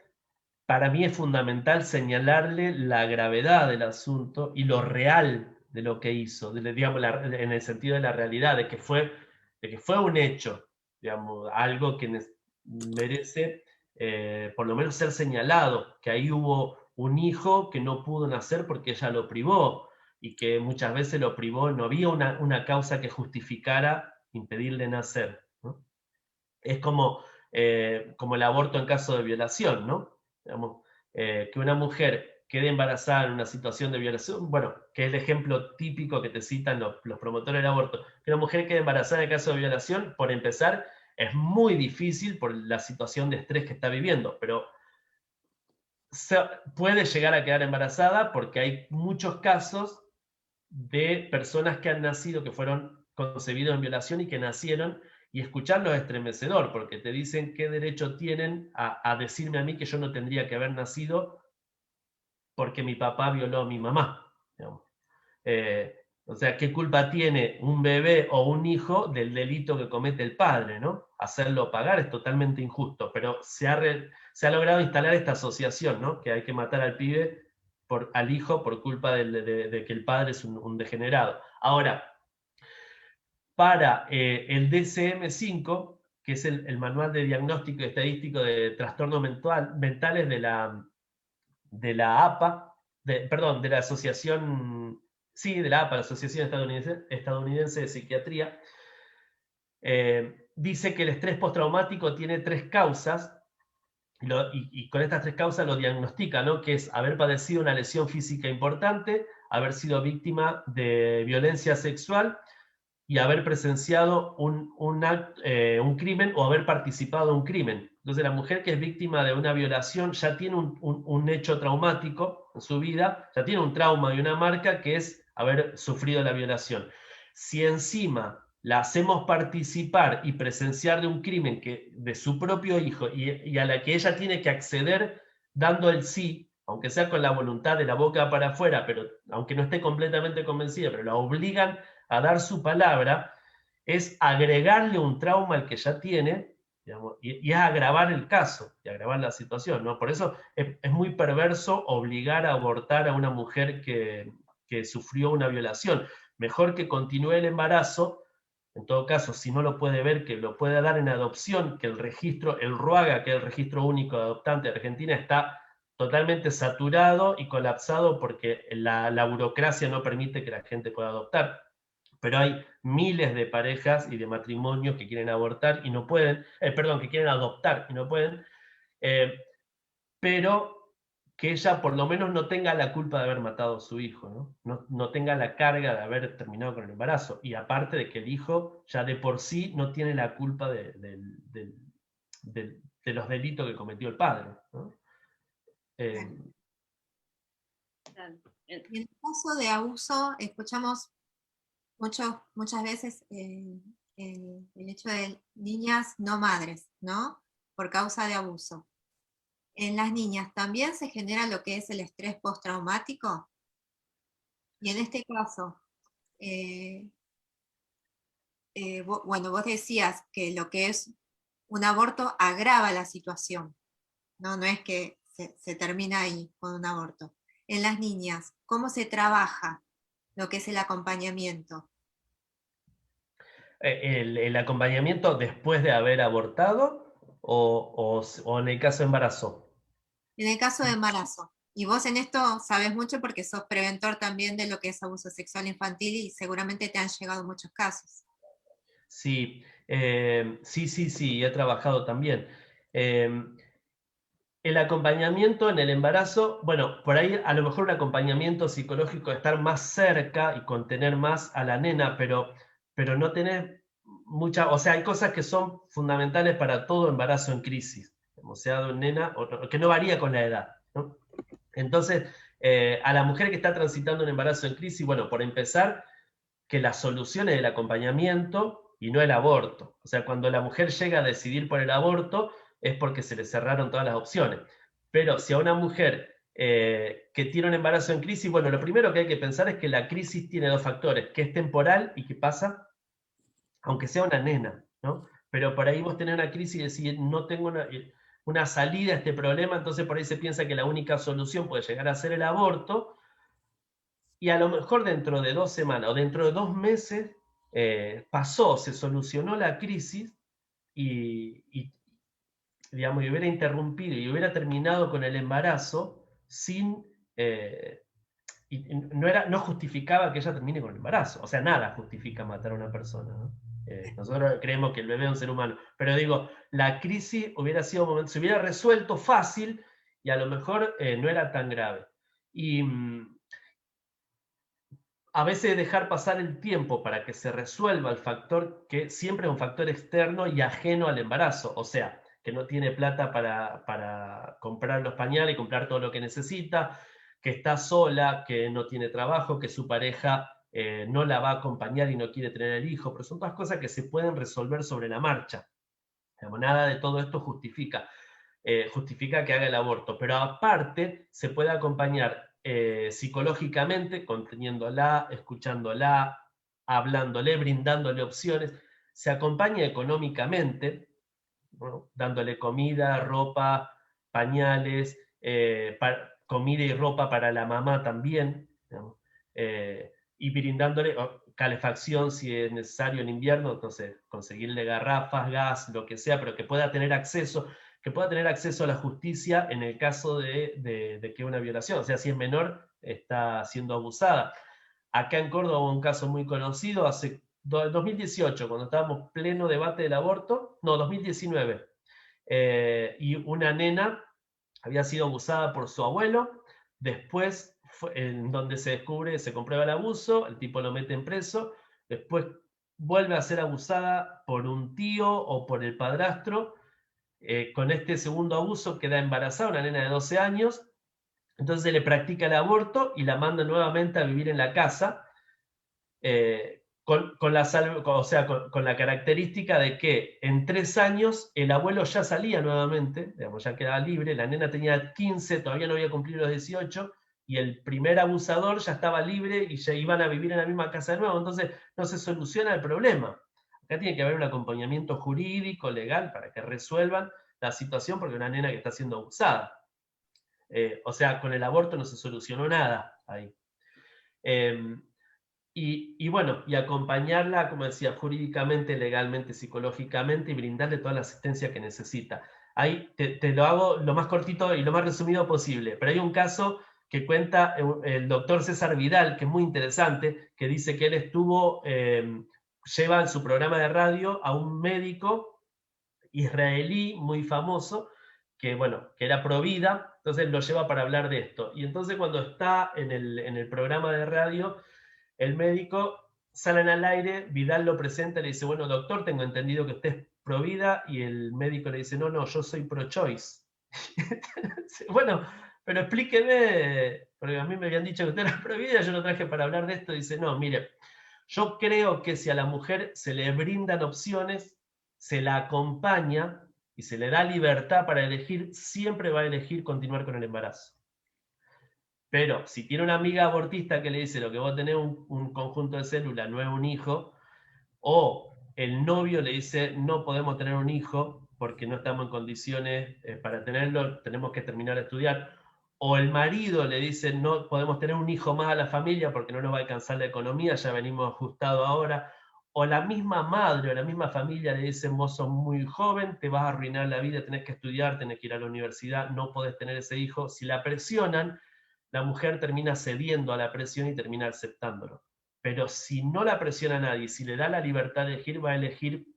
Speaker 4: para mí es fundamental señalarle la gravedad del asunto y lo real de lo que hizo, digamos, en el sentido de la realidad, de que fue un hecho, digamos, algo que merece por lo menos ser señalado, que ahí hubo un hijo que no pudo nacer porque ella lo privó, y que muchas veces lo privó, no había una causa que justificara impedirle nacer, ¿no? Es como como el aborto en caso de violación, ¿no? Digamos, que una mujer quede embarazada en una situación de violación, bueno, que es el ejemplo típico que te citan los promotores del aborto, que una mujer quede embarazada en caso de violación, por empezar, es muy difícil por la situación de estrés que está viviendo, pero puede llegar a quedar embarazada porque hay muchos casos de personas que han nacido, que fueron concebidos en violación y que nacieron, y escucharlo es estremecedor, porque te dicen qué derecho tienen a decirme a mí que yo no tendría que haber nacido porque mi papá violó a mi mamá. Digamos. O sea, ¿qué culpa tiene un bebé o un hijo del delito que comete el padre, ¿no? Hacerlo pagar es totalmente injusto, pero se ha logrado instalar esta asociación, ¿no? Que hay que matar al pibe, al hijo, por culpa de que el padre es un degenerado. Ahora, para el DSM-5, que es el Manual de Diagnóstico y Estadístico de Trastornos Mentales de la APA, perdón, de la Asociación, sí, de la APA, la Asociación Estadounidense de Psiquiatría, dice que el estrés postraumático tiene 3 causas, y con estas 3 causas lo diagnostica, ¿no? Que es haber padecido una lesión física importante, haber sido víctima de violencia sexual y haber presenciado un crimen o haber participado en un crimen. Entonces la mujer que es víctima de una violación ya tiene un hecho traumático en su vida, ya tiene un trauma y una marca que es haber sufrido la violación. Si encima la hacemos participar y presenciar de un crimen de su propio hijo y a la que ella tiene que acceder dando el sí, aunque sea con la voluntad de la boca para afuera, pero aunque no esté completamente convencida, pero la obligan a dar su palabra, es agregarle un trauma al que ya tiene, digamos, y es agravar el caso, y agravar la situación, ¿no? Por eso es muy perverso obligar a abortar a una mujer que sufrió una violación. Mejor que continúe el embarazo, en todo caso, si no lo puede ver, que lo pueda dar en adopción, que el registro, el RUAGA, que es el Registro Único de Adoptantes de Argentina, está totalmente saturado y colapsado porque la burocracia no permite que la gente pueda adoptar. Pero hay miles de parejas y de matrimonios que quieren abortar y no pueden, que quieren adoptar y no pueden, pero que ella por lo menos no tenga la culpa de haber matado a su hijo, ¿no? No tenga la carga de haber terminado con el embarazo. Y aparte de que el hijo ya de por sí no tiene la culpa de los delitos que cometió el padre, ¿no?
Speaker 2: Y en el caso de abuso, escuchamos muchas veces el hecho de niñas no madres, ¿no? Por causa de abuso. En las niñas también se genera lo que es el estrés postraumático. Y en este caso, vos decías que lo que es un aborto agrava la situación, ¿no? No es que se termina ahí con un aborto. En las niñas, ¿cómo se trabaja lo que es el acompañamiento?
Speaker 4: ¿El acompañamiento después de haber abortado o en el caso de embarazo?
Speaker 2: En el caso de embarazo. Y vos en esto sabes mucho porque sos preventor también de lo que es abuso sexual infantil y seguramente te han llegado muchos casos.
Speaker 4: Sí, sí, he trabajado también. El acompañamiento en el embarazo, bueno, por ahí a lo mejor un acompañamiento psicológico, estar más cerca y contener más a la nena, pero no tener o sea, hay cosas que son fundamentales para todo embarazo en crisis, o sea, de nena, que no varía con la edad, ¿no? Entonces, a la mujer que está transitando un embarazo en crisis, bueno, por empezar, que la solución es el acompañamiento y no el aborto. O sea, cuando la mujer llega a decidir por el aborto es porque se le cerraron todas las opciones. Pero si a una mujer que tiene un embarazo en crisis, bueno, lo primero que hay que pensar es que la crisis tiene 2 factores, que es temporal y que pasa, aunque sea una nena, ¿no? Pero por ahí vos tenés una crisis y decís, no tengo una salida a este problema, entonces por ahí se piensa que la única solución puede llegar a ser el aborto, y a lo mejor dentro de 2 semanas o dentro de 2 meses se solucionó la crisis digamos, y hubiera interrumpido y hubiera terminado con el embarazo sin... y no justificaba que ella termine con el embarazo. O sea, nada justifica matar a una persona, ¿no? Nosotros creemos que el bebé es un ser humano, pero digo, la crisis hubiera sido un momento, se hubiera resuelto fácil y a lo mejor no era tan grave. Y a veces dejar pasar el tiempo para que se resuelva el factor que siempre es un factor externo y ajeno al embarazo, o sea, que no tiene plata para comprar los pañales y comprar todo lo que necesita, que está sola, que no tiene trabajo, que su pareja no la va a acompañar y no quiere tener el hijo, pero son todas cosas que se pueden resolver sobre la marcha. Nada de todo esto justifica que haga el aborto, pero aparte se puede acompañar psicológicamente, conteniéndola, escuchándola, hablándole, brindándole opciones, se acompaña económicamente, ¿no? Dándole comida, ropa, pañales, comida y ropa para la mamá también, ¿no? Y brindándole calefacción si es necesario en invierno, entonces conseguirle garrafas, gas, lo que sea, pero que pueda tener acceso a la justicia en el caso de que una violación, o sea, si es menor, está siendo abusada. Acá en Córdoba hubo un caso muy conocido, hace 2018, cuando estábamos pleno debate del aborto, no, 2019, y una nena había sido abusada por su abuelo, después en donde se descubre, se comprueba el abuso, el tipo lo meten preso, después vuelve a ser abusada por un tío o por el padrastro, con este segundo abuso queda embarazada, una nena de 12 años, entonces se le practica el aborto y la manda nuevamente a vivir en la casa, con la característica de que en 3 años el abuelo ya salía nuevamente, digamos, ya quedaba libre, la nena tenía 15, todavía no había cumplido los 18, y el primer abusador ya estaba libre y ya iban a vivir en la misma casa de nuevo, entonces no se soluciona el problema. Acá tiene que haber un acompañamiento jurídico, legal, para que resuelvan la situación, porque una nena que está siendo abusada. O sea, con el aborto no se solucionó nada ahí. Y bueno, y acompañarla, como decía, jurídicamente, legalmente, psicológicamente y brindarle toda la asistencia que necesita. Ahí te lo hago lo más cortito y lo más resumido posible, pero hay un caso que cuenta el doctor César Vidal, que es muy interesante, que dice que él lleva en su programa de radio a un médico israelí muy famoso, que bueno, que era pro vida, entonces lo lleva para hablar de esto. Y entonces cuando está en el programa de radio, el médico salen al aire, Vidal lo presenta y le dice, bueno, doctor, tengo entendido que usted es pro vida, y el médico le dice, no, no, yo soy pro choice. Bueno, pero explíqueme, porque a mí me habían dicho que usted era pro vida, yo lo traje para hablar de esto. Dice, no, mire, yo creo que si a la mujer se le brindan opciones, se la acompaña y se le da libertad para elegir, siempre va a elegir continuar con el embarazo. Pero si tiene una amiga abortista que le dice lo que vos tenés un conjunto de células, no es un hijo, o el novio le dice no podemos tener un hijo porque no estamos en condiciones para tenerlo, tenemos que terminar de estudiar, o el marido le dice no podemos tener un hijo más a la familia porque no nos va a alcanzar la economía, ya venimos ajustados ahora, o la misma madre o la misma familia le dice vos sos muy joven, te vas a arruinar la vida, tenés que estudiar, tenés que ir a la universidad, no podés tener ese hijo. Si la presionan, la mujer termina cediendo a la presión y termina aceptándolo. Pero si no la presiona a nadie, si le da la libertad de elegir, va a elegir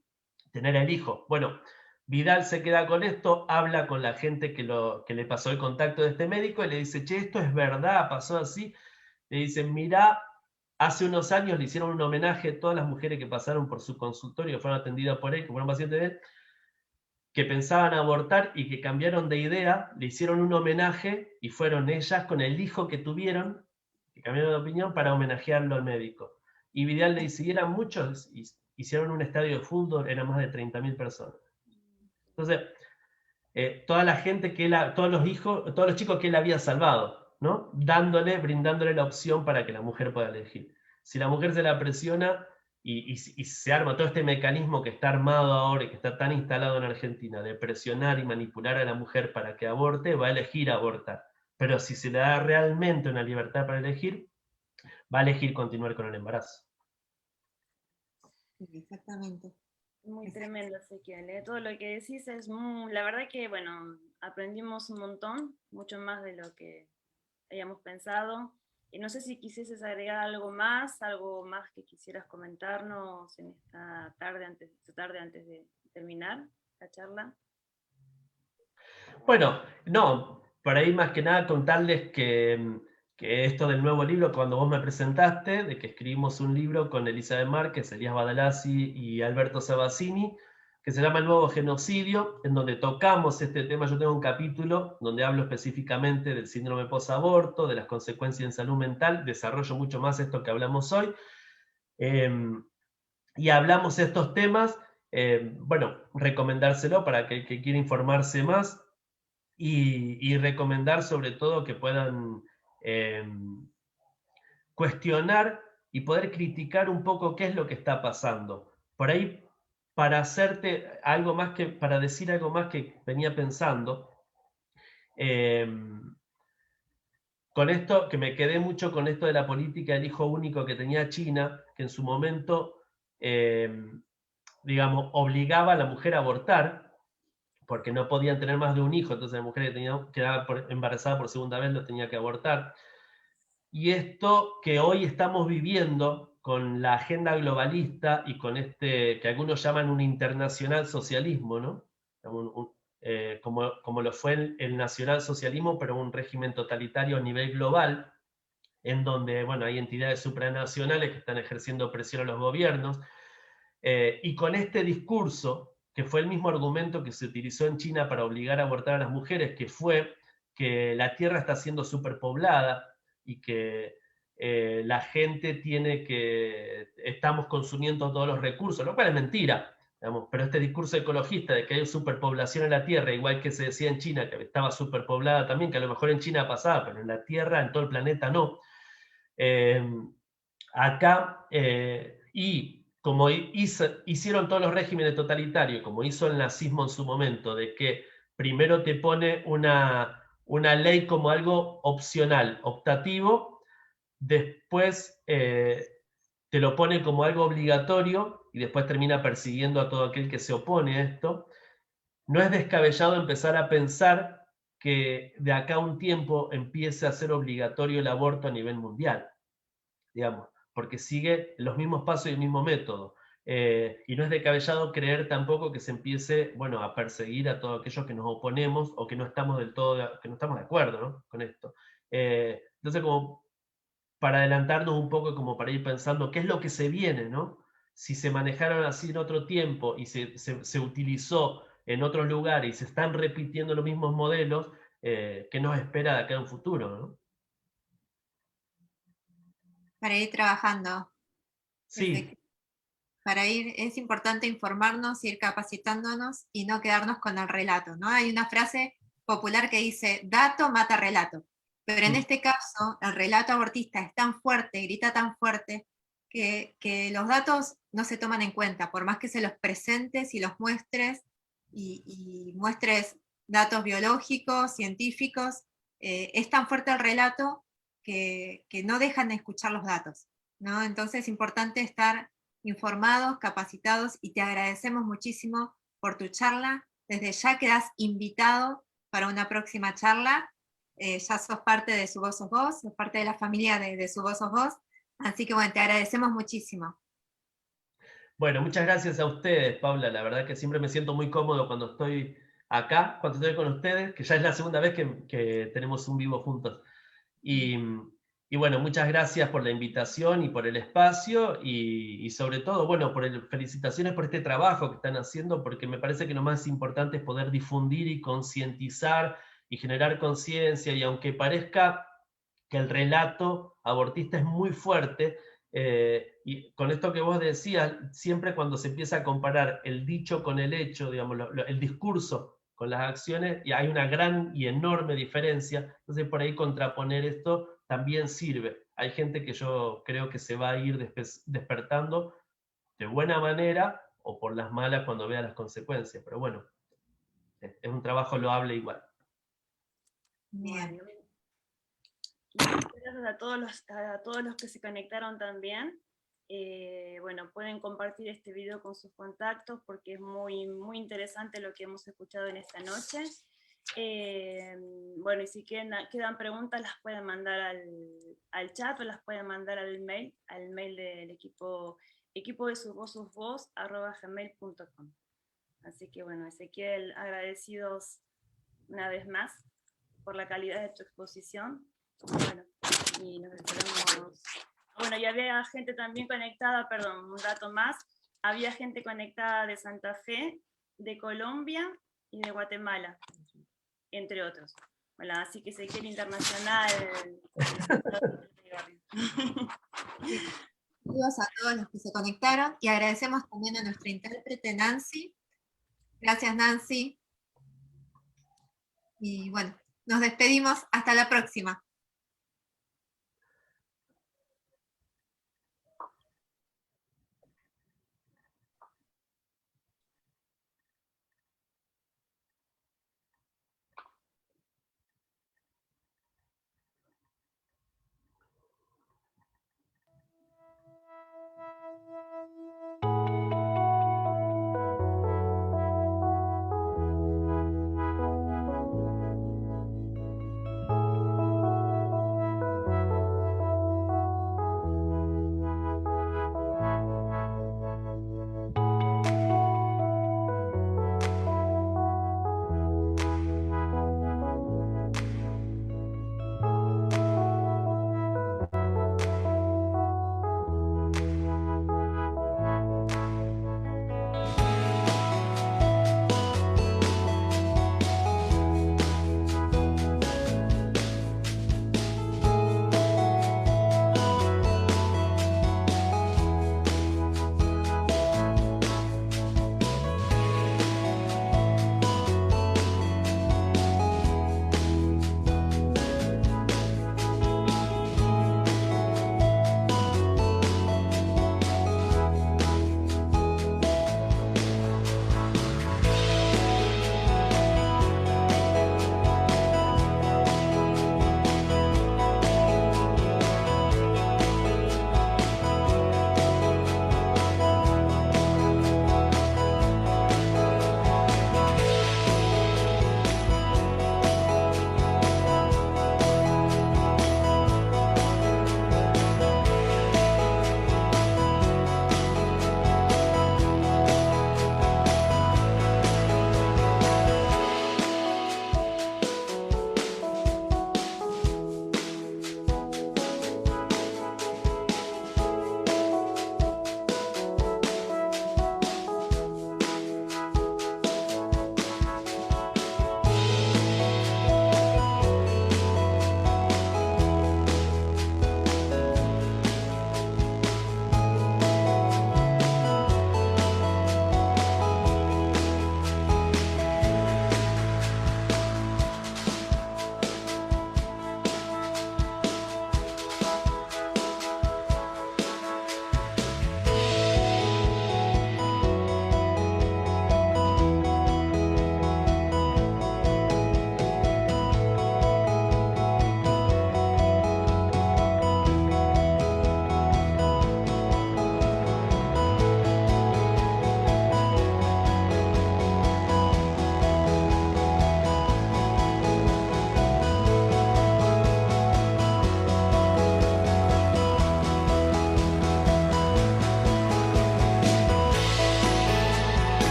Speaker 4: tener el hijo. Bueno, Vidal se queda con esto, habla con la gente que le pasó el contacto de este médico y le dice, che, esto es verdad, pasó así. Le dicen, mirá, hace unos años le hicieron un homenaje a todas las mujeres que pasaron por su consultorio, que fueron atendidas por él, que fueron pacientes de él, que pensaban abortar y que cambiaron de idea, le hicieron un homenaje y fueron ellas con el hijo que tuvieron, que cambiaron de opinión para homenajearlo al médico. Y Vidal le dice, y eran muchos, hicieron un estadio de fútbol, eran más de 30.000 personas. Entonces, toda la gente todos los chicos que él había salvado, ¿no? Brindándole la opción para que la mujer pueda elegir. Si la mujer se la presiona y se arma todo este mecanismo que está armado ahora y que está tan instalado en Argentina, de presionar y manipular a la mujer para que aborte, va a elegir abortar. Pero si se le da realmente una libertad para elegir, va a elegir continuar con el embarazo.
Speaker 2: Exactamente.
Speaker 3: Muy tremendo, Ezequiel, ¿eh? Todo lo que decís es la verdad que, bueno, aprendimos un montón, mucho más de lo que habíamos pensado. No sé si quisieses agregar algo más que quisieras comentarnos en esta tarde, antes de terminar la charla.
Speaker 4: Bueno, no, por ahí más que nada contarles que esto del nuevo libro, cuando vos me presentaste, de que escribimos un libro con Elizabeth Márquez, Elías Badalasi y Alberto Sabazzini, que se llama El Nuevo Genocidio, en donde tocamos este tema. Yo tengo un capítulo donde hablo específicamente del síndrome post-aborto, de las consecuencias en salud mental, desarrollo mucho más esto que hablamos hoy, y hablamos estos temas. Bueno, recomendárselo para aquel que quiera informarse más, y recomendar sobre todo que puedan cuestionar y poder criticar un poco qué es lo que está pasando. Por ahí, para hacerte algo más para decir algo más que venía pensando, con esto, que me quedé mucho con esto de la política del hijo único que tenía China, que en su momento, digamos, obligaba a la mujer a abortar, porque no podían tener más de un hijo, entonces la mujer que quedaba embarazada por segunda vez lo tenía que abortar. Y esto que hoy estamos viviendo con la agenda globalista y con este que algunos llaman un internacional socialismo, ¿no? Como lo fue el nacionalsocialismo, pero un régimen totalitario a nivel global, en donde, bueno, hay entidades supranacionales que están ejerciendo presión a los gobiernos, y con este discurso, que fue el mismo argumento que se utilizó en China para obligar a abortar a las mujeres, que fue que la tierra está siendo superpoblada y que la gente estamos consumiendo todos los recursos, lo cual es mentira, digamos, pero este discurso ecologista de que hay superpoblación en la tierra, igual que se decía en China, que estaba superpoblada también, que a lo mejor en China pasaba, pero en la tierra, en todo el planeta no. Acá, y como hicieron todos los regímenes totalitarios, como hizo el nazismo en su momento, de que primero te pone una ley como algo opcional, optativo, después te lo pone como algo obligatorio y después termina persiguiendo a todo aquel que se opone a esto. No es descabellado empezar a pensar que de acá a un tiempo empiece a ser obligatorio el aborto a nivel mundial, digamos, porque sigue los mismos pasos y el mismo método. Y no es descabellado creer tampoco que se empiece, bueno, a perseguir a todos aquellos que nos oponemos o que no estamos que no estamos de acuerdo, ¿no?, con esto. Entonces, como para adelantarnos un poco, como para ir pensando qué es lo que se viene, ¿no? Si se manejaron así en otro tiempo y se utilizó en otros lugares y se están repitiendo los mismos modelos, ¿qué nos espera de acá en un futuro, ¿no?
Speaker 2: Para ir trabajando.
Speaker 4: Sí.
Speaker 2: Para es importante informarnos, ir capacitándonos y no quedarnos con el relato, ¿no? Hay una frase popular que dice, dato mata relato, pero en este caso el relato abortista es tan fuerte, grita tan fuerte, que los datos no se toman en cuenta, por más que se los presentes y los muestres, y muestres datos biológicos, científicos, es tan fuerte el relato que no dejan de escuchar los datos, ¿no? Entonces es importante estar informados, capacitados, y te agradecemos muchísimo por tu charla. Desde ya quedas invitado para una próxima charla. Ya sos parte de Su Voz Sos Vos, sos parte de la familia de Su Voz Sos Vos. Así que bueno, te agradecemos muchísimo.
Speaker 4: Bueno, muchas gracias a ustedes, Paula. La verdad que siempre me siento muy cómodo cuando estoy acá, cuando estoy con ustedes, que ya es la segunda vez que tenemos un vivo juntos. Y bueno, muchas gracias por la invitación y por el espacio, y sobre todo, bueno, felicitaciones por este trabajo que están haciendo, porque me parece que lo más importante es poder difundir y concientizar y generar conciencia, y aunque parezca que el relato abortista es muy fuerte, y con esto que vos decías, siempre cuando se empieza a comparar el dicho con el hecho, digamos, el discurso con las acciones, y hay una gran y enorme diferencia, entonces por ahí contraponer esto también sirve. Hay gente que yo creo que se va a ir despertando de buena manera o por las malas cuando vea las consecuencias, pero bueno, es un trabajo loable igual.
Speaker 2: Bien.
Speaker 3: Bueno, gracias a todos los que se conectaron también. Bueno, pueden compartir este video con sus contactos porque es muy, muy interesante lo que hemos escuchado en esta noche. Bueno, y si quedan preguntas, las pueden mandar al chat o las pueden mandar al mail del equipo de susvoz@gmail.com. Así que bueno, Ezequiel, agradecidos una vez más por la calidad de tu exposición. Bueno, y nos esperamos. Bueno, y había gente también conectada, perdón, un dato más. Había gente conectada de Santa Fe, de Colombia y de Guatemala, entre otros. Bueno, así que Ezequiel internacional.
Speaker 2: Saludos a todos los que se conectaron y agradecemos también a nuestra intérprete Nancy. Gracias, Nancy. Y bueno, nos despedimos. Hasta la próxima.